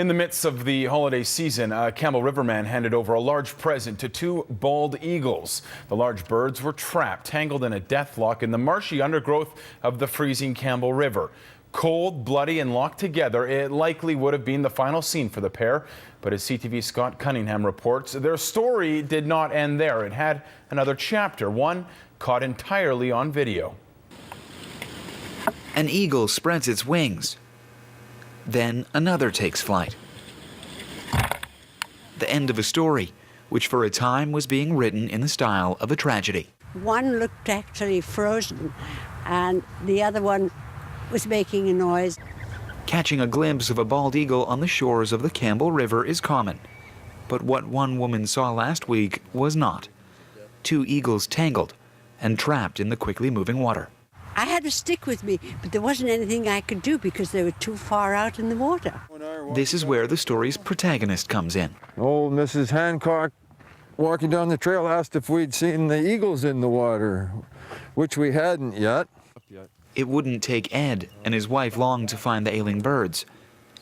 In the midst of the holiday season, a Campbell River man handed over a large present to two bald eagles. The large birds were trapped, tangled in a deathlock in the marshy undergrowth of the freezing Campbell River. Cold, bloody, and locked together, it likely would have been the final scene for the pair. But as CTVNewsScott Cunningham reports, their story did not end there. It had another chapter, one caught entirely on video. An eagle spreads its wings. Then another takes flight. The end of a story, which for a time was being written in the style of a tragedy. One looked actually frozen, and the other one was making a noise. Catching a glimpse of a bald eagle on the shores of the Campbell River is common. But what one woman saw last week was not. Two eagles tangled and trapped in the quickly moving water. I had a stick with me, but there wasn't anything I could do because they were too far out in the water. This is where the story's protagonist comes in. Old Mrs. Hancock, walking down the trail, asked if we'd seen the eagles in the water, which we hadn't yet. It wouldn't take Ed and his wife long to find the ailing birds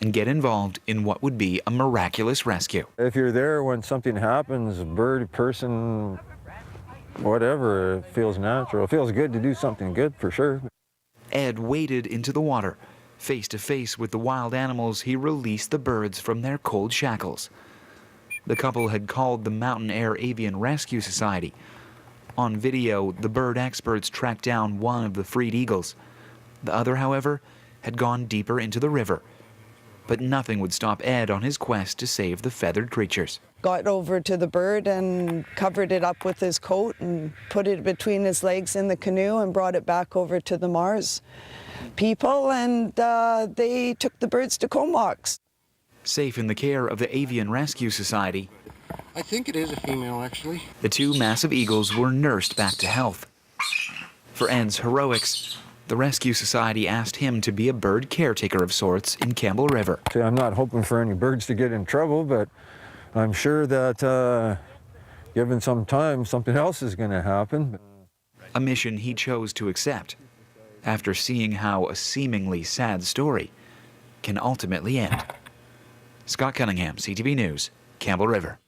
and get involved in what would be a miraculous rescue. If you're there when something happens, a bird, person, whatever, it feels natural. It feels good to do something good, for sure. Ed waded into the water. Face to face with the wild animals, he released the birds from their cold shackles. The couple had called the Mountain Air Avian Rescue Society. On video, the bird experts tracked down one of the freed eagles. The other, however, had gone deeper into the river. But nothing would stop Ed on his quest to save the feathered creatures. Got over to the bird and covered it up with his coat and put it between his legs in the canoe and brought it back over to the Mars people, and they took the birds to Comox. Safe in the care of the Avian Rescue Society, I think it is a female, actually. the two massive eagles were nursed back to health. For Ed's heroics, the Rescue Society asked him to be a bird caretaker of sorts in Campbell River. See, I'm not hoping for any birds to get in trouble, but I'm sure that given some time, something else is going to happen. A mission he chose to accept after seeing how a seemingly sad story can ultimately end. Scott Cunningham, CTV News, Campbell River.